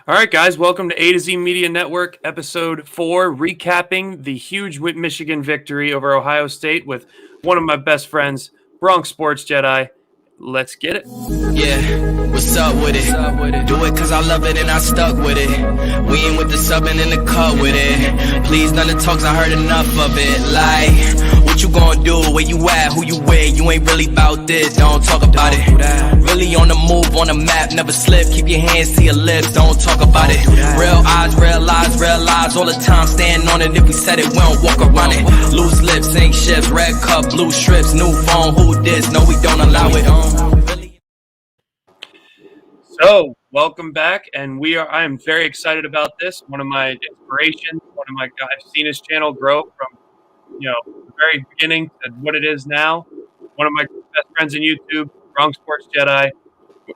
All right, guys, welcome to A to Z Media Network, episode 4, recapping the huge Michigan victory over Ohio State with one of my best friends, Bronx Sports Jedi. Let's get it. Yeah, what's up with it? Do it cause I love it and I stuck with it. We ain't with the subbing in the cut with it. Please, none of the talks, I heard enough of it. Like, what you gonna do? Where you at? Who you with? You ain't really about this, don't talk about it. Really on the move, on the map, never slip. Keep your hands to your lips, don't talk about it. Real eyes, real lies all the time. Stand on it, if we said it, we don't walk around it. Loose lips, ain't shifts, red cup, blue strips, new phone, who this? No, we don't allow it. So, welcome back, and I am very excited about this. One of my inspirations, I've seen his channel grow from, the very beginning to what it is now. One of my best friends in YouTube, Bronx Sports Jedi.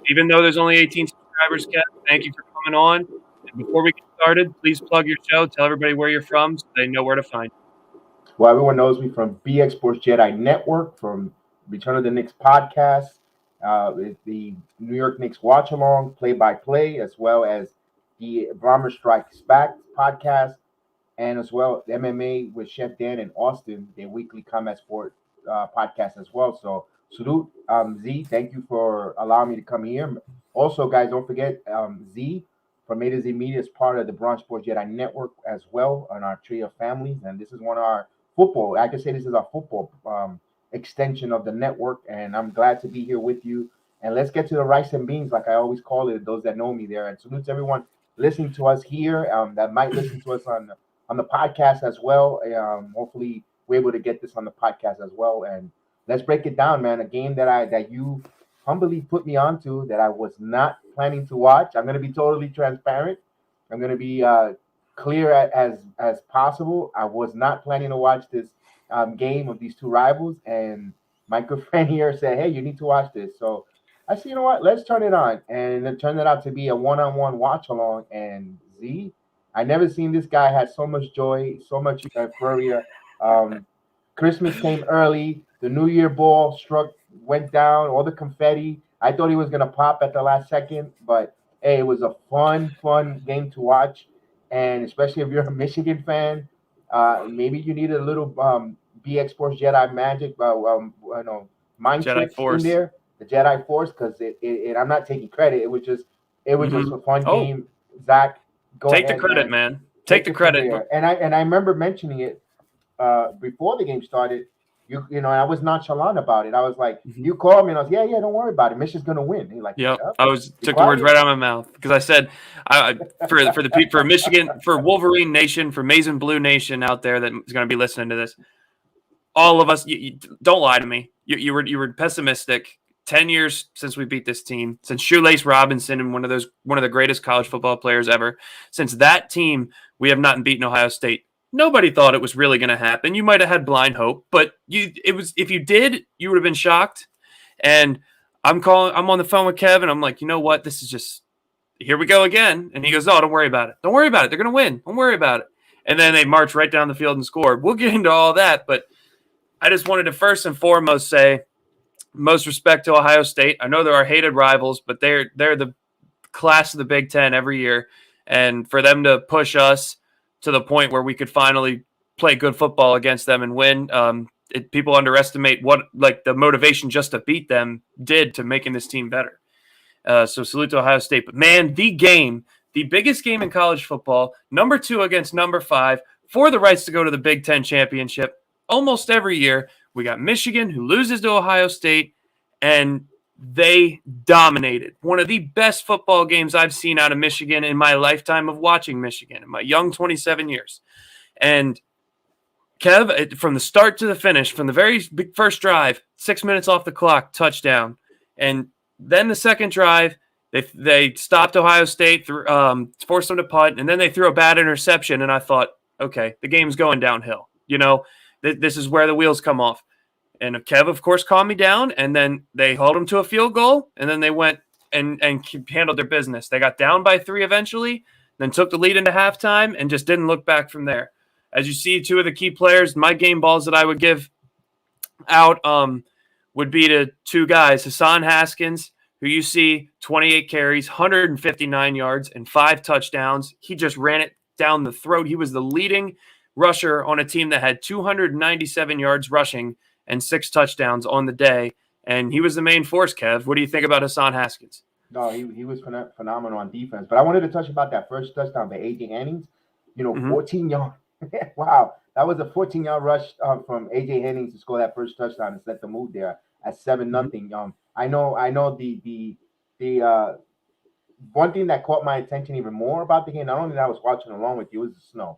Even though there's only 18 subscribers, Kev, thank you for coming on. And before we get started, please plug your show. Tell everybody where you're from so they know where to find you. Well, everyone knows me from BX Sports Jedi Network, from Return of the Knicks podcast, the New York Knicks Watch Along, play-by-play, as well as the Bomber Strikes Back podcast, and as well MMA with Chef Dan and Austin, their weekly combat sport podcast as well. So salute, Z. Thank you for allowing me to come here. Also, guys, don't forget Z from A to Z Media is part of the Bronx Sports Jedi Network as well on our tree of families, and this is one of our football. I can say this is our football extension of the network, and I'm glad to be here with you. And let's get to the rice and beans, like I always call it, those that know me there. And salute to everyone listening to us here that might listen to us on the podcast as well. Hopefully we're able to get this on the podcast as well. And let's break it down, man. A game that you humbly put me onto that I was not planning to watch. I'm going to be totally transparent. I'm going to be clear as possible. I was not planning to watch this game of these two rivals, and my good friend here said, hey, you need to watch this. So I said, you know what, let's turn it on. And it turned out to be a one-on-one watch along. And Z, I never seen this guy had so much joy, so much euphoria. Christmas came early, the New Year ball went down, all the confetti. I thought he was gonna pop at the last second, but hey, it was a fun game to watch. And especially if you're a Michigan fan, maybe you need a little BX Sports Jedi magic, mind Jedi tricks Force in there, the Jedi Force, because it I'm not taking credit. It was just a fun game. Zach, take the credit, man. Take the credit. And I remember mentioning it before the game started. You know, I was nonchalant about it. I was like, you called me, and I was, yeah, don't worry about it. Michigan's gonna win. He's like, yeah, took the words right out of my mouth, because I said, for Michigan, for Wolverine Nation, for Maize and Blue Nation out there that is going to be listening to this, all of us, you don't lie to me. You were pessimistic. 10 years since we beat this team, since Shoelace Robinson and one of the greatest college football players ever. Since that team, we have not beaten Ohio State. Nobody thought it was really going to happen. You might have had blind hope, but if you did, you would have been shocked. And I'm on the phone with Kevin. I'm like, you know what? This is just, here we go again. And he goes, oh, don't worry about it. Don't worry about it. They're going to win. Don't worry about it. And then they march right down the field and score. We'll get into all that, but I just wanted to first and foremost say, most respect to Ohio State. I know they're our hated rivals, but they're the class of the Big Ten every year. And for them to push us to the point where we could finally play good football against them and win, people underestimate what the motivation just to beat them did to making this team better. So salute to Ohio State. But man, the biggest game in college football, number 2 against number 5, for the rights to go to the Big Ten championship almost every year. We got Michigan, who loses to Ohio State, and they dominated. One of the best football games I've seen out of Michigan in my lifetime of watching Michigan, in my young 27 years. And Kev, from the start to the finish, from the very first drive, 6 minutes off the clock, touchdown. And then the second drive, they stopped Ohio State, forced them to punt, and then they threw a bad interception. And I thought, okay, the game's going downhill. You know, this is where the wheels come off. And Kev, of course, calmed me down, and then they held them to a field goal, and then they went and handled their business. They got down by 3 eventually, then took the lead into halftime and just didn't look back from there. As you see, 2 of the key players, my game balls that I would give out would be to 2 guys, Hassan Haskins, who you see 28 carries, 159 yards, and 5 touchdowns. He just ran it down the throat. He was the leading rusher on a team that had 297 yards rushing and 6 touchdowns on the day. And he was the main force, Kev. What do you think about Hassan Haskins? No, he was phenomenal on defense. But I wanted to touch about that first touchdown by A.J. Hennings. 14 yards. Wow. That was a 14-yard rush from A.J. Hennings to score that first touchdown and set the mood there at 7-0. I know the one thing that caught my attention even more about the game, not only that I was watching along with you, was the snow.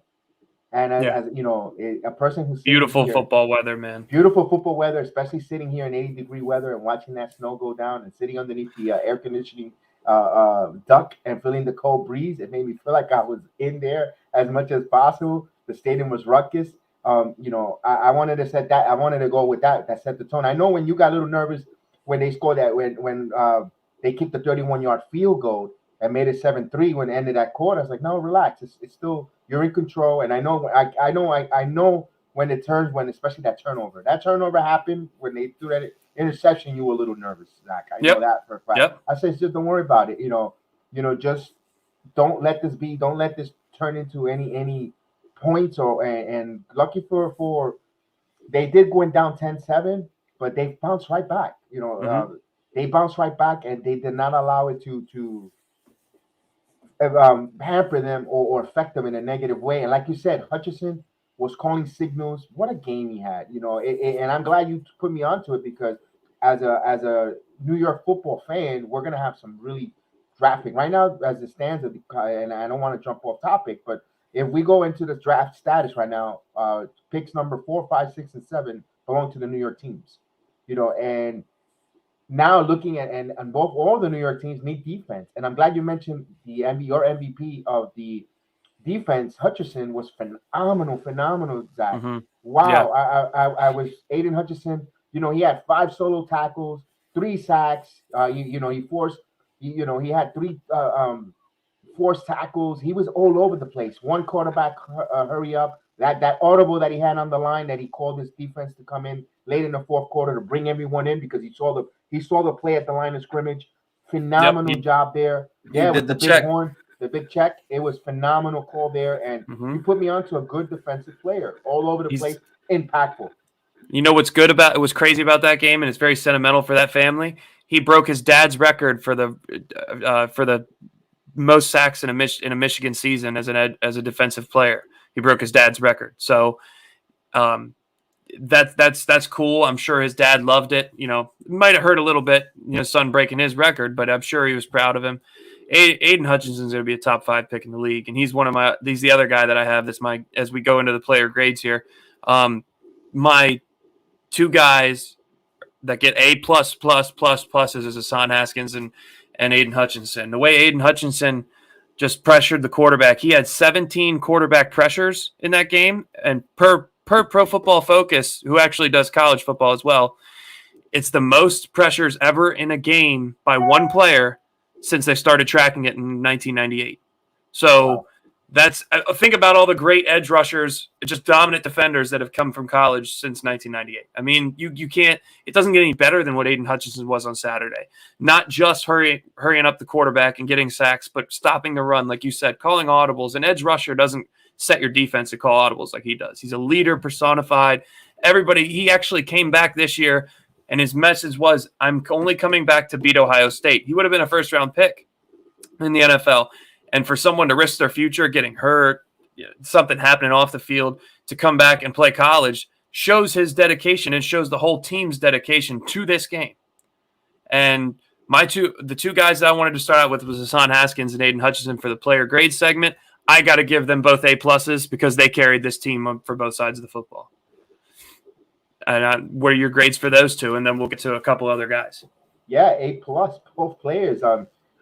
And as you know, a person who's beautiful football weather, man. Beautiful football weather, especially sitting here in 80-degree weather and watching that snow go down and sitting underneath the air conditioning duct and feeling the cold breeze. It made me feel like I was in there as much as possible. The stadium was ruckus. I wanted to set that. I wanted to go with that. That set the tone. I know when you got a little nervous when they scored that when they kicked the 31-yard field goal and made it 7-3 when it ended that quarter. I was like, no, relax. It's still, you're in control. And I know when it turns, especially that turnover. That turnover happened when they threw that interception. You were a little nervous, Zach. I know that for a fact. Yep. I said, just don't worry about it. Just don't let this turn into any points and lucky for they did going down 10-7, but they bounced right back. They bounced right back and they did not allow it to hamper them or affect them in a negative way. And like you said, Hutchinson was calling signals. What a game he had, and I'm glad you put me onto it because as a New York football fan, we're gonna have some really drafting right now as it stands. And I don't want to jump off topic, but if we go into the draft status right now, picks number 4, 5, 6, and 7 belong to the New York teams, and now looking at and all the New York teams need defense. And I'm glad you mentioned your MVP of the defense, Hutchinson, was phenomenal, Zach. Mm-hmm. Wow. Yeah. I was Aiden Hutchinson. He had 5 solo tackles, 3 sacks. He forced. He had 3 forced tackles. He was all over the place. One quarterback hurry up. That audible that he had on the line that he called his defense to come in late in the fourth quarter to bring everyone in because he saw the play at the line of scrimmage. Phenomenal job there. Yeah, with the big horn, the big check. It was phenomenal call there, and he put me onto a good defensive player all over the place. Impactful. You know what's crazy about that game, and it's very sentimental for that family. He broke his dad's record for the most sacks in a Michigan season as a defensive player. He broke his dad's record. So that's cool. I'm sure his dad loved it. It might have hurt a little bit, son breaking his record, but I'm sure he was proud of him. Aiden Hutchinson's going to be a top 5 pick in the league, and he's the other guy that I have. As we go into the player grades here. My 2 guys that get A+++ is Hassan Haskins and Aiden Hutchinson. The way Aiden Hutchinson just pressured the quarterback, he had 17 quarterback pressures in that game, and per Pro Football Focus, who actually does college football as well, it's the most pressures ever in a game by one player since they started tracking it in 1998. So think about all the great edge rushers, just dominant defenders that have come from college since 1998. I mean, you can't. It doesn't get any better than what Aiden Hutchinson was on Saturday. Not just hurrying up the quarterback and getting sacks, but stopping the run, like you said, calling audibles. An edge rusher doesn't set your defense to call audibles like he does. He's a leader personified. He actually came back this year, and his message was, "I'm only coming back to beat Ohio State." He would have been a first-round pick in the NFL. And for someone to risk their future, getting hurt, something happening off the field, to come back and play college shows his dedication and shows the whole team's dedication to this game. And the 2 guys that I wanted to start out with was Hassan Haskins and Aiden Hutchinson for the player grade segment. I got to give them both A+ because they carried this team for both sides of the football. And what are your grades for those 2? And then we'll get to a couple other guys. Yeah, A+, both players.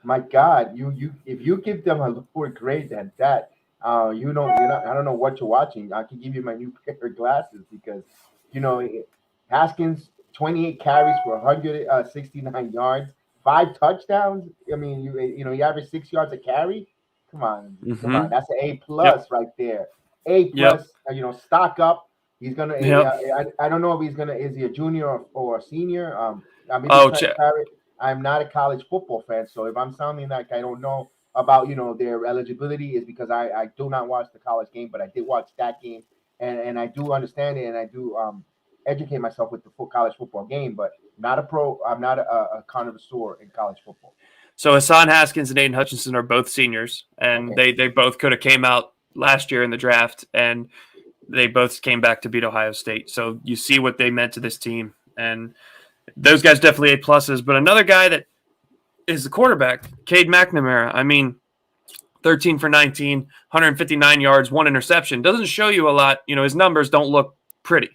My God, you if you give them a lower grade than that, I don't know what you're watching. I can give you my new pair of glasses because, Haskins 28 carries for 169 yards, 5 touchdowns. I mean, you average 6 yards a carry. Come on, that's an A+ right there. A+. Stock up. He's gonna. I don't know if is he a junior or a senior? I'm not a college football fan. So if I'm sounding like I don't know about their eligibility, is because I do not watch the college game, but I did watch that game, and I do understand it, and I do educate myself with the full college football game, but not a pro. I'm not a connoisseur in college football. So Hassan Haskins and Aiden Hutchinson are both seniors, and Okay. they both could have came out last year in the draft, and they both came back to beat Ohio State. So you see what they meant to this team, and those guys definitely A-pluses. But another guy that is the quarterback, Cade McNamara. I mean, 13 for 19, 159 yards, 1 interception. Doesn't show you a lot. His numbers don't look pretty,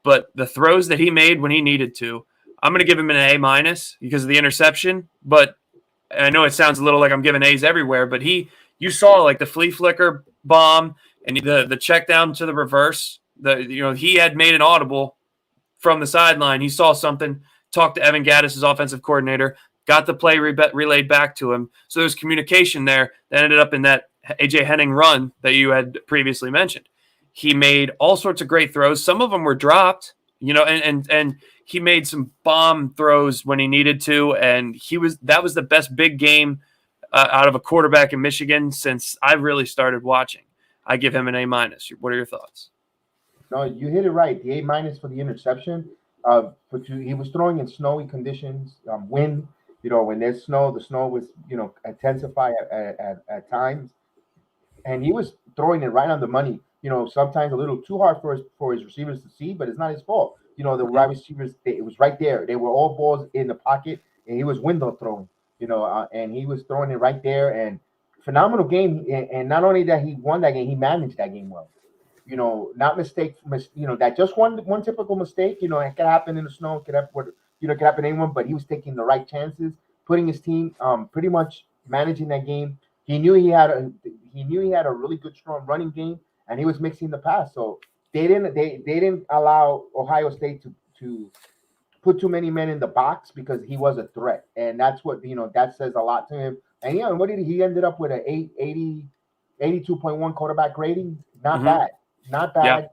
but the throws that he made when he needed to, I'm going to give him an A- because of the interception. But I know it sounds a little like I'm giving A's everywhere, but you saw like the flea flicker bomb and the check down to the reverse. He had made an audible from the sideline. He saw something, talked to Evan Gaddis, his offensive coordinator, got the play relayed back to him. So there's communication there that ended up in that A.J. Henning run that you had previously mentioned. He made all sorts of great throws. Some of them were dropped, and he made some bomb throws when he needed to, and that was the best big game out of a quarterback in Michigan since I really started watching. I give him an A-. What are your thoughts? No, you hit it right. The A- for the interception. But he was throwing in snowy conditions, wind. When there's snow, the snow was intensify at times, and he was throwing it right on the money. Sometimes a little too hard for his receivers to see, but it's not his fault. The wide receivers, it was right there. They were all balls in the pocket, and he was window throwing. And he was throwing it right there. And phenomenal game. And not only that, he won that game, he managed that game well. Not mistake. That just one typical mistake. It could happen in the snow. It could happen. It could happen to anyone. But he was taking the right chances, putting his team pretty much managing that game. He knew he had a really good strong running game, and he was mixing the pass. So they didn't allow Ohio State to put too many men in the box because he was a threat, and that's what that says a lot to him. And and what did he ended up with an 82.1 quarterback rating? Not bad. Not bad. Yeah.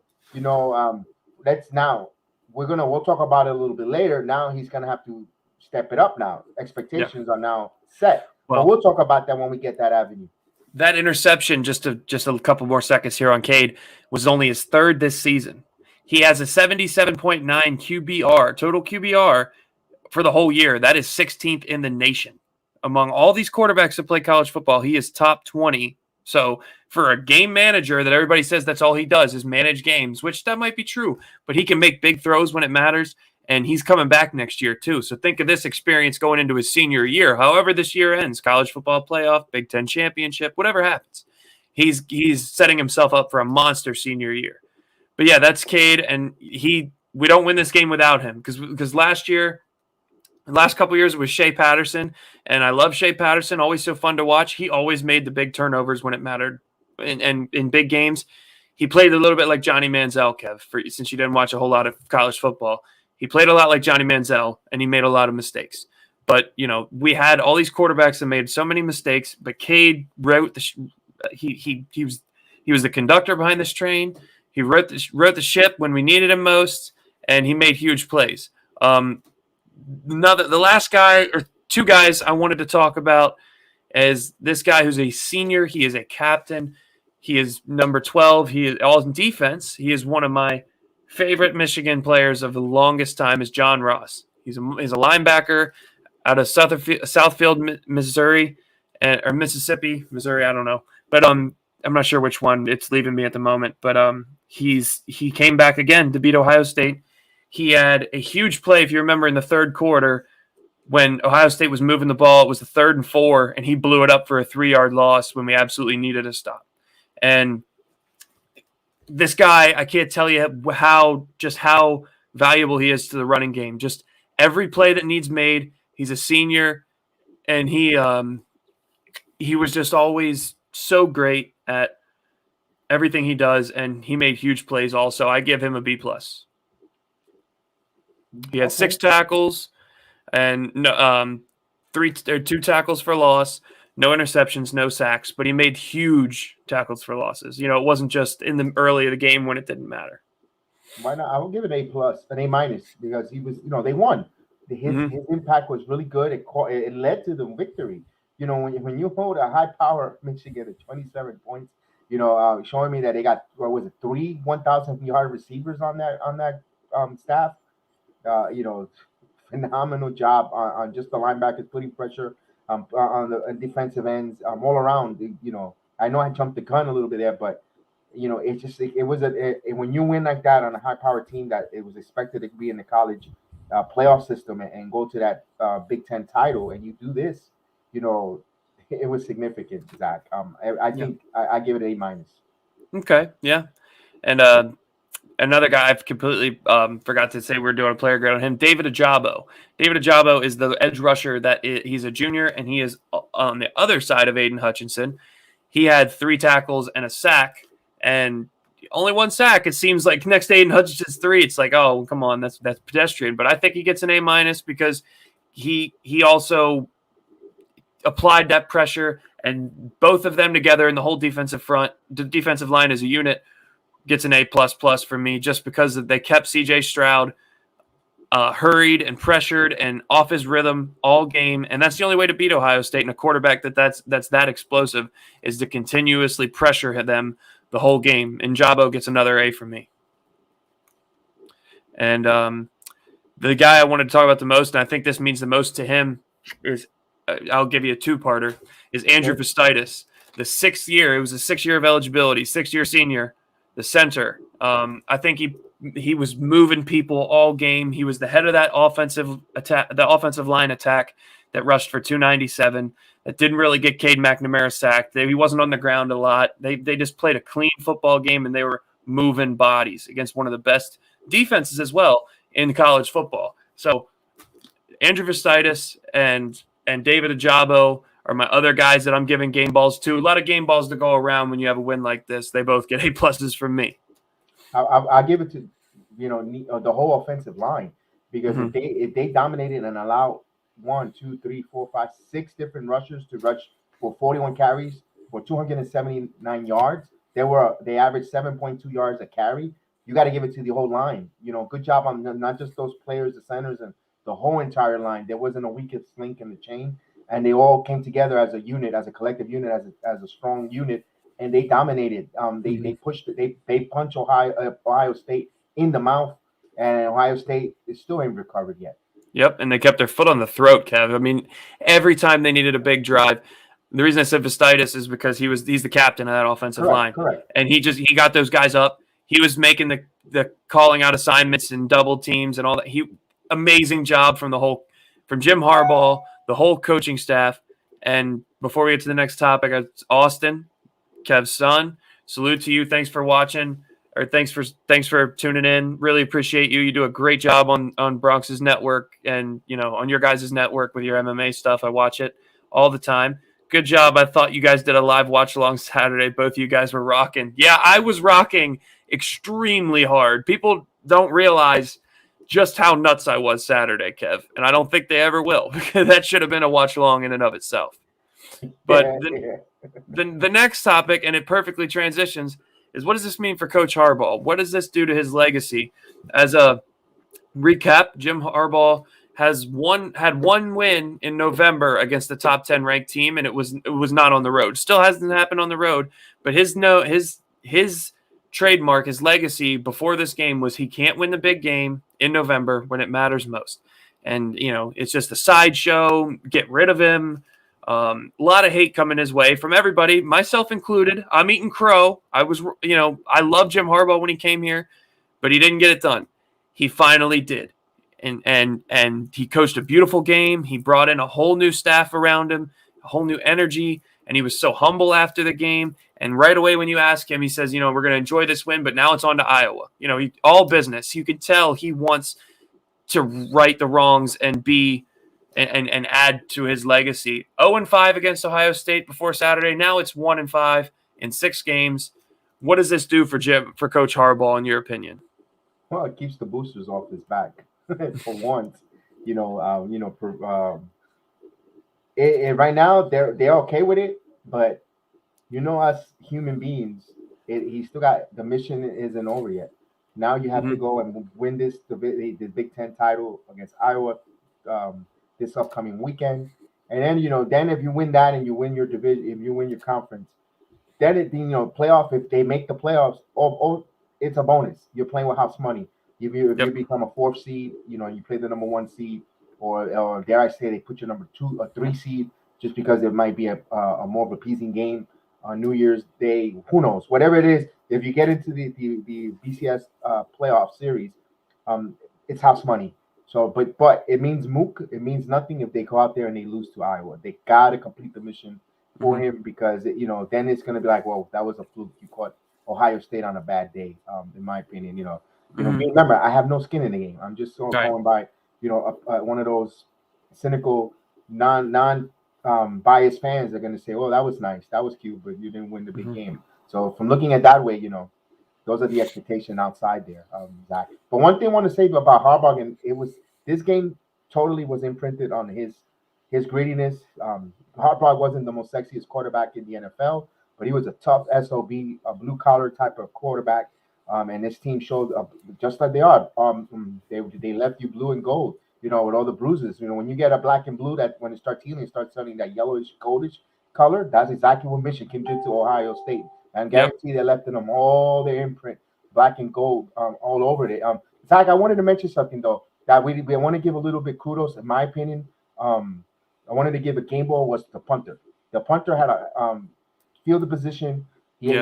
We'll talk about it a little bit later. Now he's gonna have to step it up now. Expectations are now set. Well, but we'll talk about that when we get that avenue. That interception, just a couple more seconds here on Cade, was only his third this season. He has a 77.9 QBR, total QBR for the whole year. That is 16th in the nation. Among all these quarterbacks that play college football, he is top 20. So for a game manager that everybody says that's all he does is manage games, which that might be true, but he can make big throws when it matters, and he's coming back next year too. So think of this experience going into his senior year. However this year ends, college football playoff, Big Ten championship, whatever happens, he's setting himself up for a monster senior year. But yeah, that's Cade, and we don't win this game without him because last year, the last couple of years, it was Shea Patterson, and I love Shea Patterson. Always so fun to watch. He always made the big turnovers when it mattered, and in big games, he played a little bit like Johnny Manziel. Kev, since you didn't watch a whole lot of college football, he played a lot like Johnny Manziel, and he made a lot of mistakes. But we had all these quarterbacks that made so many mistakes. But Cade wrote he was the conductor behind this train. He wrote the ship when we needed him most, and he made huge plays. The last guy or two guys I wanted to talk about is this guy who's a senior. He is a captain. He is number 12. He is all in defense. He is one of my favorite Michigan players of the longest time is John Ross. He's a linebacker out of Southfield, Missouri, or Mississippi, Missouri. I don't know, but I'm not sure which one. It's leaving me at the moment. But he came back again to beat Ohio State. He had a huge play, if you remember, in the third quarter when Ohio State was moving the ball. It was the 3rd and 4, and he blew it up for a 3-yard loss when we absolutely needed a stop. And this guy, I can't tell you how valuable he is to the running game. Just every play that needs made. He's a senior, and he was just always so great at everything he does, and he made huge plays also. I give him a B+. He had 6 tackles and 2 tackles for loss, no interceptions, no sacks, but he made huge tackles for losses. It wasn't just in the early of the game when it didn't matter. Why not? I will give it an A+, an A-, because he was, they won. his impact was really good. It led to the victory. You know, when you hold a high power Michigan at 27 points, you know, showing me that they got, what was it, 3 1,000-yard receivers on that staff. You know, phenomenal job on just the linebackers putting pressure on the defensive ends all around. You know, I know I jumped the gun a little bit there, but you know, when you win like that on a high-powered team that it was expected to be in the college playoff system and go to that Big Ten title, and you do this, you know, it was significant, Zach. I think I give it an A-. Okay, yeah, and another guy I've completely forgot to say we're doing a player grade on him, David Ajabo. David Ajabo is the edge rusher he's a junior, and he is on the other side of Aiden Hutchinson. He had 3 tackles and a sack, and only 1 sack. It seems like next to Aiden Hutchinson's 3, it's like, oh, come on, that's pedestrian. But I think he gets an A- because he also applied that pressure, and both of them together in the whole defensive line as a unit gets an A++ for me, just because they kept CJ Stroud hurried and pressured and off his rhythm all game. And that's the only way to beat Ohio State, and a quarterback that's that explosive is to continuously pressure them the whole game. And Jabo gets another A from me. And the guy I wanted to talk about the most, and I think this means the most to him, is I'll give you a 2-parter, is Andrew Vestitis. The 6th year, it was a 6-year of eligibility, 6-year senior, the center. I think he was moving people all game. He was the head of that offensive attack, the offensive line attack that rushed for 297. That didn't really get Cade McNamara sacked. He wasn't on the ground a lot. They just played a clean football game, and they were moving bodies against one of the best defenses as well in college football. So Andrew Vestitis and David Ajabo are my other guys that I'm giving game balls to. A lot of game balls to go around when you have a win like this. They both get A+ from me. I'll give it to, you know, the whole offensive line, because if they dominated and allowed 1, 2, 3, 4, 5, 6 different rushers to rush for 41 carries for 279 yards, they averaged 7.2 yards a carry. You got to give it to the whole line. You know, good job on not just those players, the centers, and the whole entire line. There wasn't a weakest link in the chain, and they all came together as a unit, as a collective unit, as a strong unit, and they dominated. They pushed it. They punched Ohio State in the mouth, and Ohio State is still ain't recovered yet. Yep, and they kept their foot on the throat, Kev. I mean, every time they needed a big drive. The reason I said Vestitis is because he's the captain of that offensive line. Correct. And he got those guys up. He was making the calling out assignments and double teams and all that. Amazing job from Jim Harbaugh, the whole coaching staff. And before we get to the next topic, it's Austin, Kev's son. Salute to you. Thanks for watching, or thanks for tuning in. Really appreciate you. You do a great job on Bronx's network, and on your guys' network with your MMA stuff. I watch it all the time. Good job. I thought you guys did a live watch along Saturday. Both of you guys were rocking. Yeah, I was rocking extremely hard. People don't realize just how nuts I was Saturday, Kev, and I don't think they ever will, because that should have been a watch along in and of itself. But the next topic, and it perfectly transitions, is what does this mean for Coach Harbaugh? What does this do to his legacy? As a recap, Jim Harbaugh had one win in November against the top 10 ranked team, and it was not on the road. Still hasn't happened on the road, but his trademark, his legacy before this game was he can't win the big game in November when it matters most. And it's just a sideshow. Get rid of him. A lot of hate coming his way from everybody, myself included. I'm eating crow. I love Jim Harbaugh when he came here, but he didn't get it done. He finally did. And he coached a beautiful game. He brought in a whole new staff around him, a whole new energy, and he was so humble after the game. And right away when you ask him, he says, we're going to enjoy this win, but now it's on to Iowa. All business. You could tell he wants to right the wrongs and be and add to his legacy. 0-5 against Ohio State before Saturday. Now it's 1-5 in 6 games. What does this do for Coach Harbaugh, in your opinion? Well, it keeps the boosters off his back. For once, right now they're okay with it, but us human beings, he still got, the mission isn't over yet. Now you have to go and win the Big Ten title against Iowa. this upcoming weekend. And then then if you win that and you win your division, if you win your conference, then playoff. If they make the playoffs, it's a bonus. You're playing with house money. If you become a 4th seed, you play the number 1 seed, or dare I say they put you number 2 or 3 seed, just because it might be a more of a pleasing game on New Year's Day. Who knows? Whatever it is, if you get into the BCS playoff series, it's house money. So, but it means mook. It means nothing if they go out there and they lose to Iowa. They got to complete the mission for him, because then it's going to be like, well, that was a fluke. You caught Ohio State on a bad day. In my opinion, remember, I have no skin in the game. I'm just going by one of those cynical non biased fans are going to say, oh, that was nice, that was cute, but you didn't win the big game. So from looking at that way, those are the expectations outside there, Zach. But one thing I want to say about Harbaugh, and this game totally was imprinted on his grittiness. Harbaugh wasn't the most sexiest quarterback in the NFL, but he was a tough SOB, a blue collar type of quarterback. And this team showed just like they are. They left you blue and gold, with all the bruises. When you get a black and blue, that when it starts healing, it starts turning that yellowish, goldish color. That's exactly what Michigan did to Ohio State. And guarantee they left in them all their imprint, black and gold, all over it. Zach, I wanted to mention something though that we want to give a little bit kudos, in my opinion. I wanted to give a game ball was the punter. The punter had a field of position. He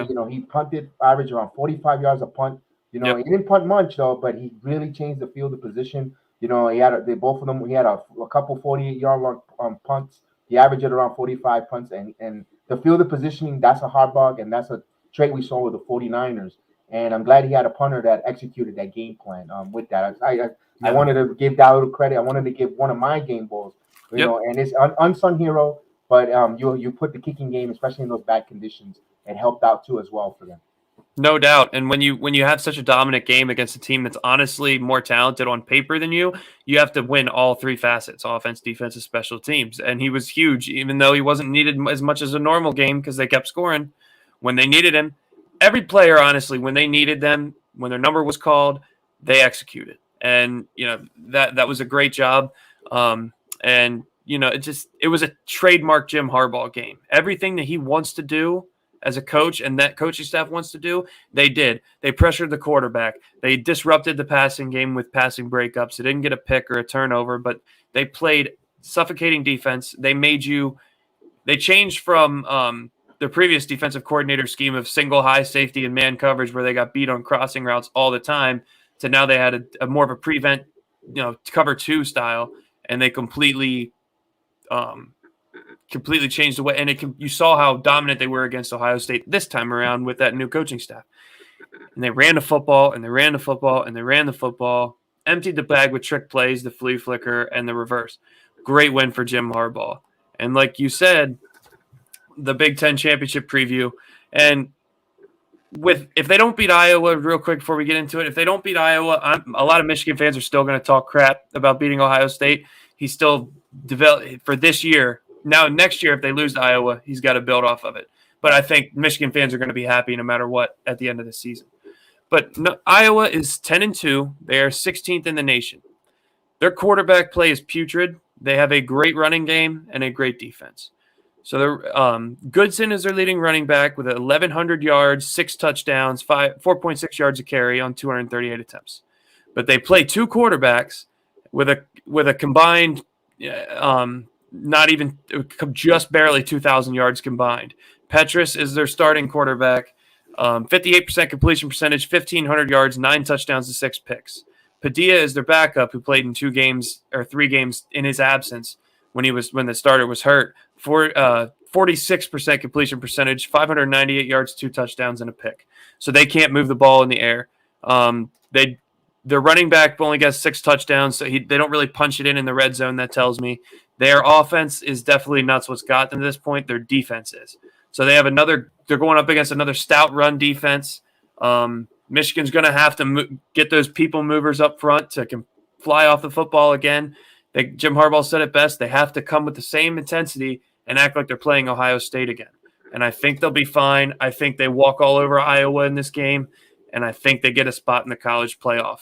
punted, average around 45 yards a punt. He didn't punt much though, but he really changed the field of position. He had both of them. He had a couple 48-yard long punts. He averaged at around 45 punts, and the field of positioning, that's a Harbaugh, and that's a trait we saw with the 49ers. And I'm glad he had a punter that executed that game plan with that. I wanted to give that a little credit. I wanted to give one of my game balls, and it's unsung hero, but you put the kicking game, especially in those bad conditions, it helped out too as well for them. No doubt. And when you have such a dominant game against a team that's honestly more talented on paper than you have to win all 3 facets: offense, defense, and special teams. And he was huge, even though he wasn't needed as much as a normal game because they kept scoring when they needed him. Every player, honestly, when they needed them, when their number was called, they executed. And, that was a great job. And, it was a trademark Jim Harbaugh game. Everything that he wants to do as a coach and that coaching staff wants to do, they did. They pressured the quarterback. They disrupted the passing game with passing breakups. They didn't get a pick or a turnover, but they played suffocating defense. They changed from their previous defensive coordinator scheme of single high safety and man coverage where they got beat on crossing routes all the time to now they had a more of a prevent, cover 2 style, and they completely changed the way. And you saw how dominant they were against Ohio State this time around with that new coaching staff. And they ran the football, and they ran the football, and they ran the football, emptied the bag with trick plays, the flea flicker, and the reverse. Great win for Jim Harbaugh. And like you said, the Big Ten championship preview. And if they don't beat Iowa, real quick before we get into it, if they don't beat Iowa, a lot of Michigan fans are still going to talk crap about beating Ohio State. He's still developed for this year. Now, next year, if they lose to Iowa, he's got to build off of it. But I think Michigan fans are going to be happy no matter what at the end of the season. But Iowa is 10-2. They are 16th in the nation. Their quarterback play is putrid. They have a great running game and a great defense. So Goodson is their leading running back with 1,100 yards, 6 touchdowns, 4.6 yards a carry on 238 attempts. But they play 2 quarterbacks with a combined not even just barely 2,000 yards combined. Petrus is their starting quarterback, 58% completion percentage, 1,500 yards, 9 touchdowns and 6 picks. Padilla is their backup, who played in 2 games or 3 games in his absence when the starter was hurt. 46% completion percentage, 598 yards, 2 touchdowns and a pick. So they can't move the ball in the air. Their running back only got 6 touchdowns, so they don't really punch it in the red zone. That tells me their offense is definitely not what's got them to this point. Their defense is. So they're going up against another stout run defense. Michigan's going to have to get those people movers up front to fly off the football again. Jim Harbaugh said it best. They have to come with the same intensity and act like they're playing Ohio State again. And I think they'll be fine. I think they walk all over Iowa in this game, and I think they get a spot in the college playoff.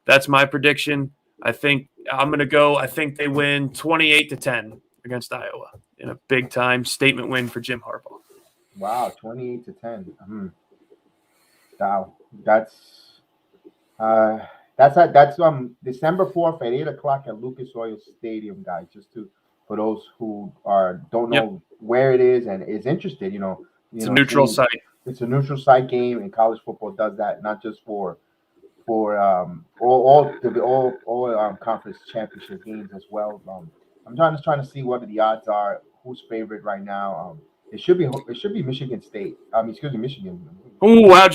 That's my prediction. I think I'm going to go. I think they win 28-10 against Iowa in a big time statement win for Jim Harbaugh. Wow, 28-10. Wow, that's December 4th at 8 o'clock at Lucas Oil Stadium, guys. Just for those who don't know where it is and is interested, It's a neutral site. It's a neutral site game, and college football does that not just for all conference championship games as well. I'm trying to see what the odds are. Who's favorite right now? It should be Michigan State. Excuse me, Michigan. Ooh, how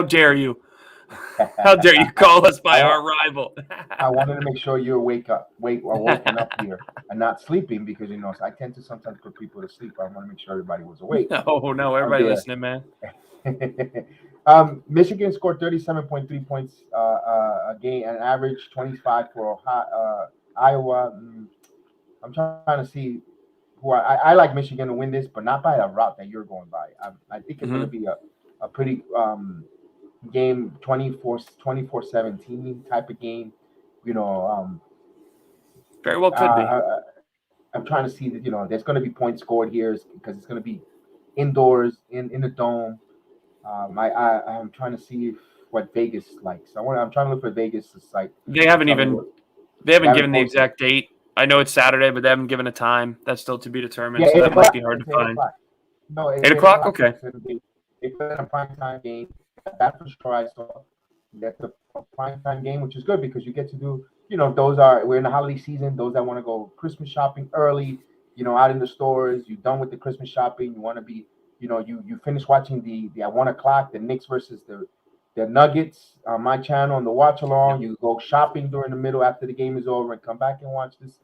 dare you? How dare you call us by our rival? I wanted to make sure you're woken up here and not sleeping, because I tend to sometimes put people to sleep. I want to make sure everybody was awake. No, everybody listening, man. Michigan scored 37.3 points a game, an average 25 for Iowa. I'm trying to see who I like Michigan to win this, but not by the route that you're going by. I think it's going to be a pretty game, 24-17 type of game. Very well could be. I'm trying to see that there's going to be points scored here because it's going to be indoors in the dome. I'm trying to see what Vegas likes. I'm trying to look for Vegas' site. They haven't given the exact date. I know it's Saturday, but they haven't given a time. That's still to be determined. Yeah, so that might be hard to find. No, 8 o'clock? Okay. They put in a primetime game. That's for sure. I saw that's a primetime game, which is good because you get to do, we're in the holiday season. Those that want to go Christmas shopping early, out in the stores, you're done with the Christmas shopping. You want to be, you finish watching the at 1 o'clock, the Knicks versus the Nuggets on my channel on the watch along. You go shopping during the middle after the game is over and come back and watch this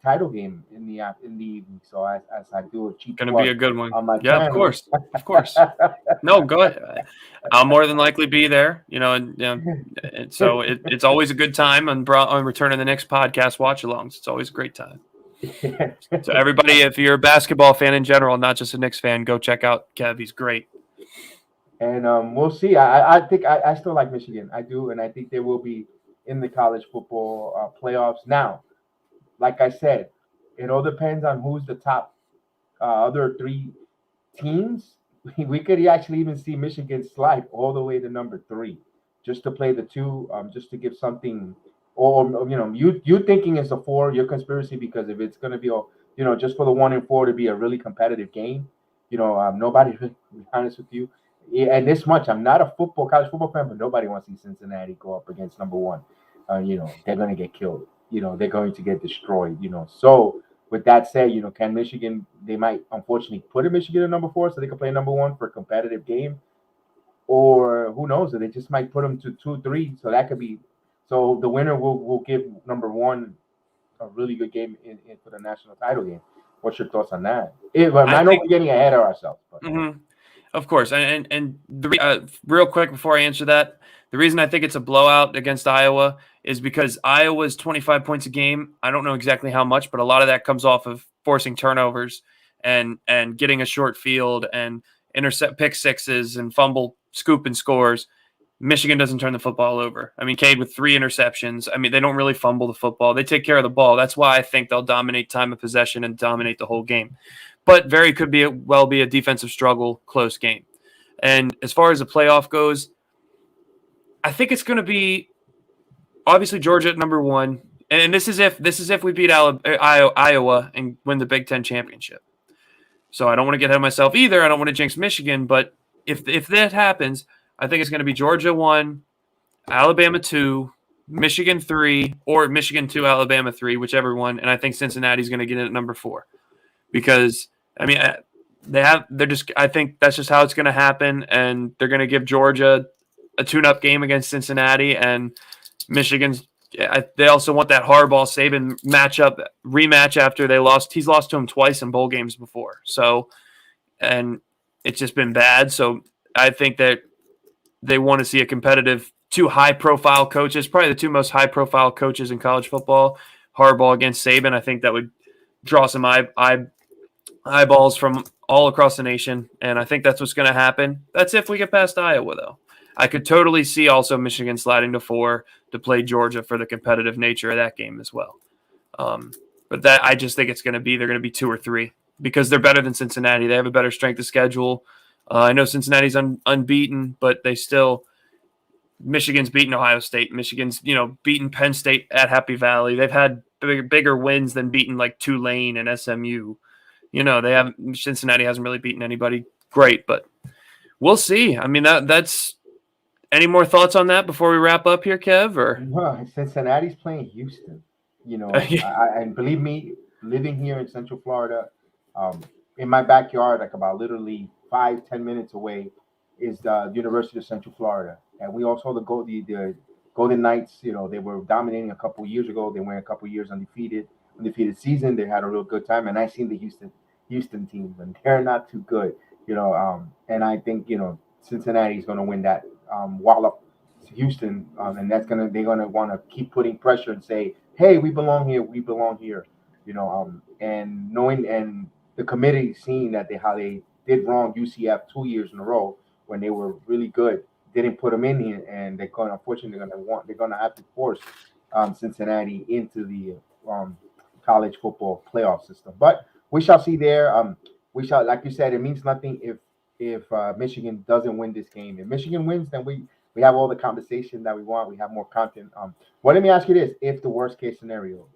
title game in the evening. So as I do a cheap, gonna be a good one. On my channel. Of course. No, go ahead. I'll more than likely be there. And so it's always a good time on Return of the Knicks podcast watch-alongs. It's always a great time. So everybody, if you're a basketball fan in general, not just a Knicks fan, go check out Kev. He's great. And we'll see. I think I still like Michigan. I do, and I think they will be in the college football playoffs. Now, like I said, it all depends on who's the top other three teams. We could actually even see Michigan slide all the way to number 3, just to play the 2, just to give something. Or you thinking it's a 4, your conspiracy, because if it's going to be just for the 1 and 4 to be a really competitive game, nobody, to be honest with you. And this much, I'm not a college football fan, but nobody wants to see Cincinnati go up against number 1. They're going to get killed. They're going to get destroyed. So with that said, can Michigan? They might unfortunately put a Michigan at number 4 so they can play number 1 for a competitive game, or who knows? They just might put them to 2-3. So that could be. So the winner will give number 1 a really good game in for the national title game. What's your thoughts on that? I know we're getting ahead of ourselves. But. Mm-hmm. Of course, and real quick before I answer that, the reason I think it's a blowout against Iowa is because Iowa's 25 points a game. I don't know exactly how much, but a lot of that comes off of forcing turnovers and getting a short field and intercept pick sixes and fumble, scoop and scores. Michigan doesn't turn the football over. I mean, Cade with 3 interceptions. I mean, they don't really fumble the football. They take care of the ball. That's why I think they'll dominate time of possession and dominate the whole game. But very could be a defensive struggle, close game. And as far as the playoff goes, I think it's going to be obviously Georgia at number 1, and this is if we beat Iowa and win the Big Ten championship. So I don't want to get ahead of myself either. I don't want to jinx Michigan, but if that happens, I think it's going to be Georgia 1, Alabama 2, Michigan 3, or Michigan 2, Alabama 3, whichever one. And I think Cincinnati's going to get in at number 4 because I mean I think that's just how it's going to happen, and they're going to give Georgia a tune-up game against Cincinnati, and Michigan's. They also want that Harbaugh Saban rematch after they lost. He's lost to him twice in bowl games before, so and it's just been bad. So I think that they want to see a competitive, 2 high-profile coaches, probably the 2 most high-profile coaches in college football. Harbaugh against Saban, I think that would draw some eyeballs from all across the nation, and I think that's what's going to happen. That's if we get past Iowa, though. I could totally see also Michigan sliding to 4 to play Georgia for the competitive nature of that game as well. But that I just think they're going to be 2 or 3 because they're better than Cincinnati. They have a better strength of schedule. I know Cincinnati's unbeaten, but Michigan's beaten Ohio State. Michigan's, beaten Penn State at Happy Valley. They've had bigger wins than beating like Tulane and SMU. Cincinnati hasn't really beaten anybody great, but we'll see. I mean, that's any more thoughts on that before we wrap up here, Kev? Or No, Cincinnati's playing Houston. And believe me, living here in Central Florida, in my backyard, like about literally 5-10 minutes away, is the University of Central Florida, and we also the Golden Knights. They were dominating a couple years ago. They went a couple years undefeated season. They had a real good time, and I seen the Houston team, and they're not too good. And I think Cincinnati is going to win that wallop Houston, and they're going to want to keep putting pressure and say, hey, we belong here, and knowing and the committee seeing that how they did wrong UCF 2 years in a row when they were really good, didn't put them in here, and they're going to have to force Cincinnati into the college football playoff system. But we shall see there. Like you said, it means nothing if Michigan doesn't win this game. If Michigan wins, then we have all the conversation that we want. We have more content. Well, let me ask you this: if the worst case scenario,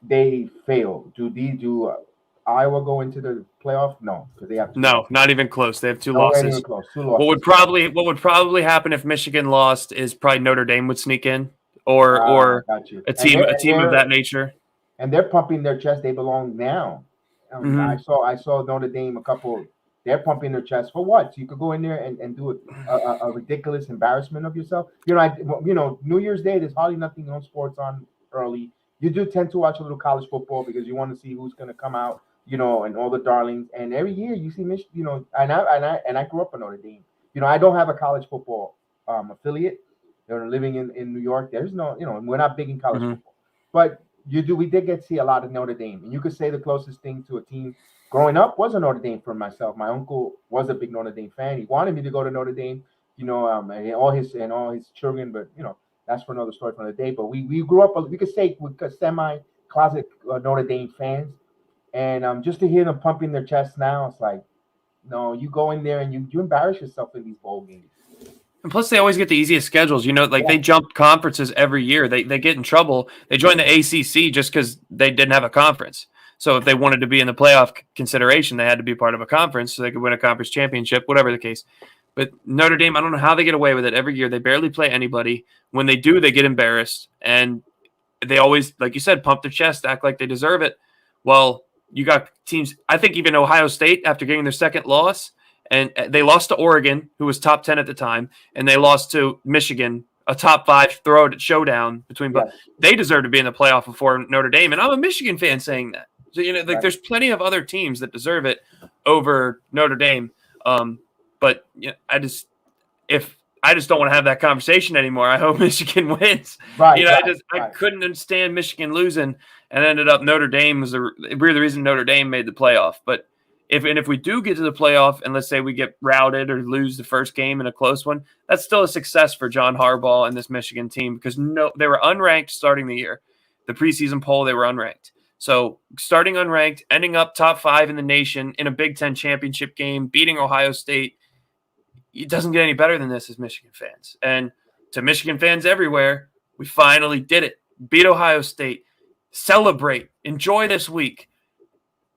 they fail, do Iowa go into the playoff? No, because they have not even close. They have 2 losses. What would probably happen if Michigan lost is probably Notre Dame would sneak in, or a team of that nature. And they're pumping their chest. They belong now. I saw Notre Dame they're pumping their chest for what? So you could go in there and do a ridiculous embarrassment of yourself. New Year's Day, there's hardly nothing on sports on early. You do tend to watch a little college football because you want to see who's going to come out, and all the darlings. And every year you see Michigan, and I grew up in Notre Dame. I don't have a college football affiliate. They're living in New York. There's no, we're not big in college football, but we did get to see a lot of Notre Dame. And you could say the closest thing to a team growing up was a Notre Dame for myself. My uncle was a big Notre Dame fan. He wanted me to go to Notre Dame, and all his children, but that's for another story for another day. But we grew up, we could say we're semi-closet Notre Dame fans. And just to hear them pumping their chests now, it's like, no, you go in there and you embarrass yourself in these bowl games. And plus, they always get the easiest schedules. They jump conferences every year. They get in trouble. They join the ACC just because they didn't have a conference. So if they wanted to be in the playoff consideration, they had to be part of a conference so they could win a conference championship, whatever the case. But Notre Dame, I don't know how they get away with it. Every year, they barely play anybody. When they do, they get embarrassed. And they always, like you said, pump their chest, act like they deserve it. Well, you got teams, I think even Ohio State, after getting their second loss, and they lost to Oregon, who was top 10 at the time, and they lost to Michigan, a top 5 showdown between both. Yes. They deserve to be in the playoff before Notre Dame, and I'm a Michigan fan saying that. So, there's plenty of other teams that deserve it over Notre Dame. But I just don't want to have that conversation anymore. I hope Michigan wins. Right. I couldn't understand Michigan losing, and ended up Notre Dame was we're the reason Notre Dame made the playoff. But if we do get to the playoff, and let's say we get routed or lose the first game in a close one, that's still a success for John Harbaugh and this Michigan team because they were unranked starting the year. The preseason poll, they were unranked. So starting unranked, ending up top 5 in the nation in a Big Ten championship game, beating Ohio State, it doesn't get any better than this as Michigan fans. And to Michigan fans everywhere, we finally did it. Beat Ohio State. Celebrate. Enjoy this week.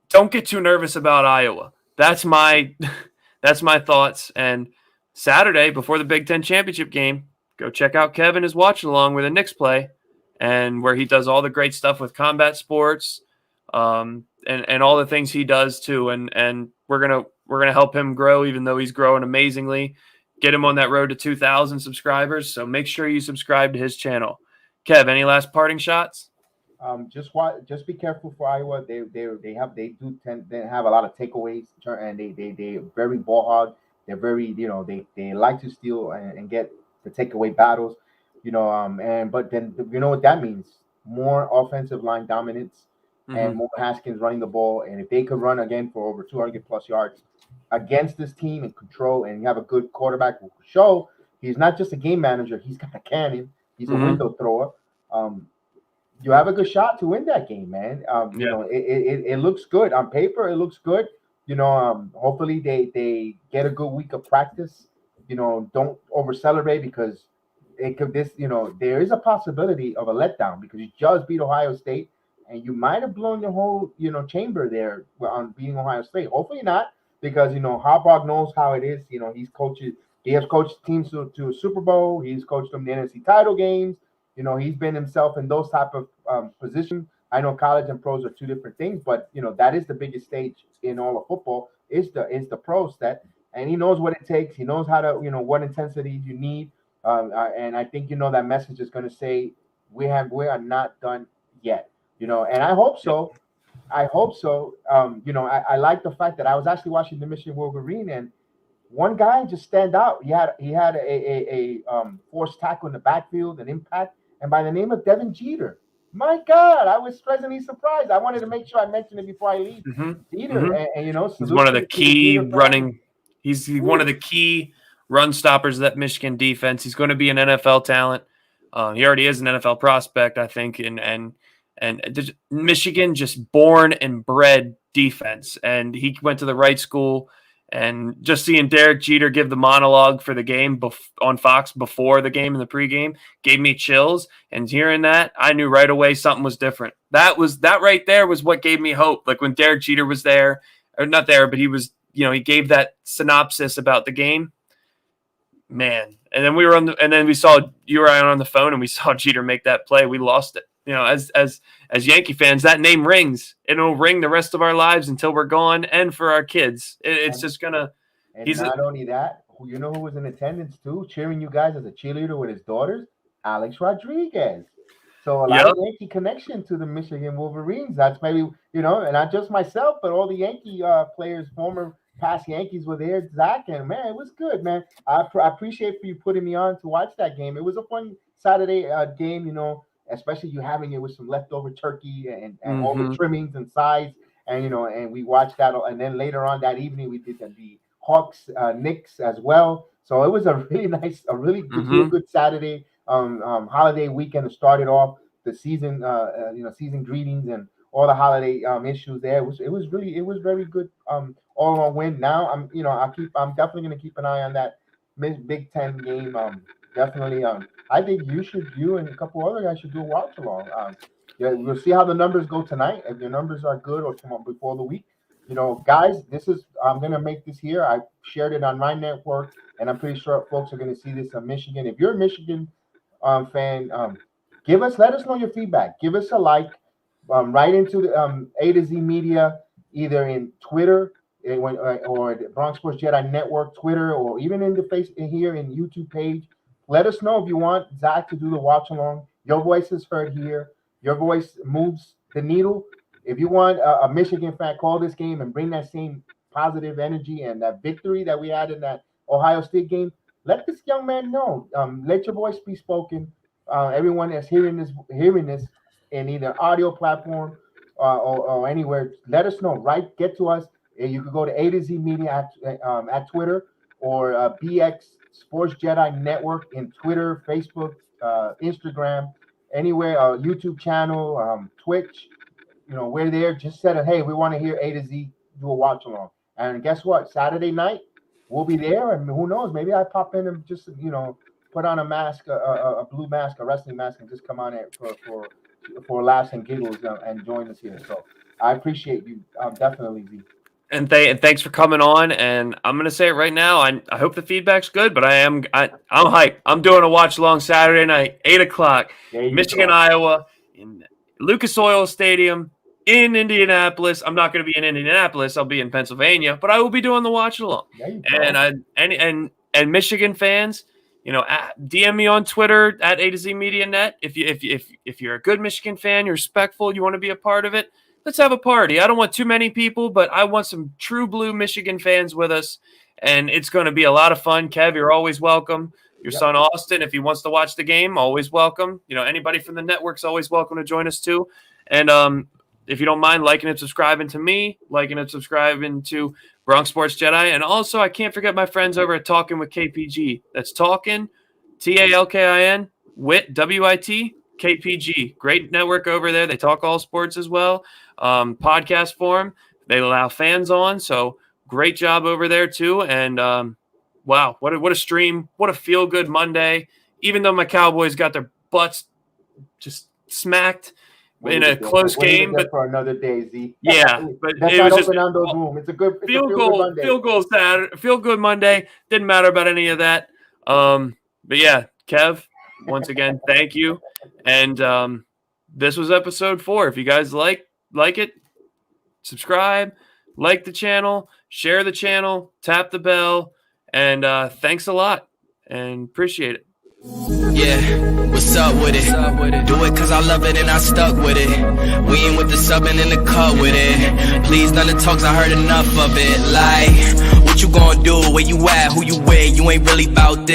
Don't get too nervous about Iowa. That's my thoughts. And Saturday, before the Big Ten championship game, go check out Kevin is watching along where the Knicks play and where he does all the great stuff with combat sports and all the things he does too. And we're gonna help him grow, even though he's growing amazingly. Get him on that road to 2,000 subscribers. So make sure you subscribe to his channel. Kev, any last parting shots? Just be careful for Iowa. They have a lot of takeaways, and they very ball hog. They're very they like to steal and get the takeaway battles, but then what that means: more offensive line dominance. and Mo Haskins running the ball. And if they could run again for over 200 plus yards against this team and control, and you have a good quarterback who will show he's not just a game manager, he's got a cannon, he's a window thrower. You have a good shot to win that game, man. You know, it looks good on paper. It looks good. You know, hopefully they get a good week of practice. You know, don't over celebrate because it could there is a possibility of a letdown because you just beat Ohio State and you might have blown your whole chamber there on beating Ohio State. Hopefully not, because Harbaugh knows how it is. He has coached teams to a Super Bowl. He's coached them in the NFC title games. He's been himself in those type of positions. I know college and pros are two different things, but that is the biggest stage in all of football is the pro set, and he knows what it takes. He knows how to what intensity you need, and I think that message is going to say we are not done yet. And I hope so. I hope so. I like the fact that I was actually watching the Michigan Wolverine and one guy just stand out. He had a forced tackle in the backfield, an impact, and by the name of Devin Jeter. My God, I was pleasantly surprised. I wanted to make sure I mentioned it before I leave. Jeter, and he's one of the key running. He's one of the key run stoppers of that Michigan defense. He's going to be an NFL talent. He already is an NFL prospect, I think, and Michigan just born and bred defense, and he went to the right school. And just seeing Derek Jeter give the monologue for the game on Fox before the game and the pregame gave me chills. And hearing that, I knew right away something was different. That right there was what gave me hope. Like when Derek Jeter was there, or not there, but he was, he gave that synopsis about the game. Man, and then we saw you and I on the phone, and we saw Jeter make that play. We lost it. As Yankee fans, that name rings. It'll ring the rest of our lives until we're gone, and for our kids. It's just gonna. And not only that, who was in attendance too, cheering you guys as a cheerleader with his daughters, Alex Rodriguez. So a lot of Yankee connection to the Michigan Wolverines. That's maybe and not just myself, but all the Yankee players, former past Yankees were there. Zach, and man, it was good, man. I appreciate for you putting me on to watch that game. It was a fun Saturday game, especially you having it with some leftover turkey and all the trimmings and sides, and and we watched that, and then later on that evening we did the Hawks Knicks as well. So it was a really nice, a really good Saturday holiday weekend to start it off the season. Season greetings and all the holiday issues there. It was very good. All on win. Now I'm definitely going to keep an eye on that Big Ten game. Definitely. I think you and a couple other guys should do a watch along. We'll see how the numbers go tonight. If your numbers are good or come up before the week, guys, I'm going to make this here. I shared it on my network, and I'm pretty sure folks are going to see this in Michigan. If you're a Michigan fan, let us know your feedback. Give us a like. Right into the A to Z Media, either in Twitter or the Bronx Sports Jedi Network Twitter, or even in here in YouTube page. Let us know if you want Zach to do the watch along. Your voice is heard here. Your voice moves the needle. If you want a Michigan fan, call this game and bring that same positive energy and that victory that we had in that Ohio State game. Let this young man know. Let your voice be spoken. Everyone that's hearing this in either audio platform or anywhere, let us know. Right, get to us. You can go to A to Z Media at Twitter, or BX Sports Jedi Network in Twitter, Facebook, Instagram, anywhere, YouTube channel, Twitch. We're there. Just said, hey, we want to hear A to Z do a watch along. And guess what? Saturday night, we'll be there. And who knows? Maybe I pop in and just, put on a mask, a blue mask, a wrestling mask, and just come on in for laughs and giggles and join us here. So I appreciate you, definitely, Z. And thanks for coming on. And I'm gonna say it right now. I hope the feedback's good, but I'm hyped. I'm doing a watch along Saturday night, 8:00, Michigan, Iowa, in Lucas Oil Stadium in Indianapolis. I'm not gonna be in Indianapolis. I'll be in Pennsylvania, but I will be doing the watch along. And Michigan fans, DM me on Twitter at A to Z Media Net. If you're a good Michigan fan, you're respectful, you want to be a part of it. Let's have a party. I don't want too many people, but I want some true blue Michigan fans with us, and it's going to be a lot of fun. Kev, you're always welcome. Your son Austin, if he wants to watch the game, always welcome. Anybody from the network's always welcome to join us too. And if you don't mind liking and subscribing to me, liking and subscribing to Bronx Sports Jedi. And also, I can't forget my friends over at Talking with KPG. That's Talking, TALKIN, WIT, WIT, KPG. Great network over there. They talk all sports as well. Podcast form. They allow fans on. So great job over there too. And wow, what a stream. What a feel-good Monday. Even though my Cowboys got their butts just smacked in a close game, but for another day, Z. Yeah, but that's it not was just Fernando's room. It's a good field goal Saturday, feel good Monday. Didn't matter about any of that. But yeah, Kev, once again, thank you. And this was episode 4. If you guys like it, subscribe, like the channel, share the channel, tap the bell, and thanks a lot and appreciate it. Yeah, what's up with it? Do it cause I love it and I stuck with it. We ain't with the subbing in the cut with it. Please, none of the talks, I heard enough of it. Like, what you gonna do? Where you at? Who you with? You ain't really about this.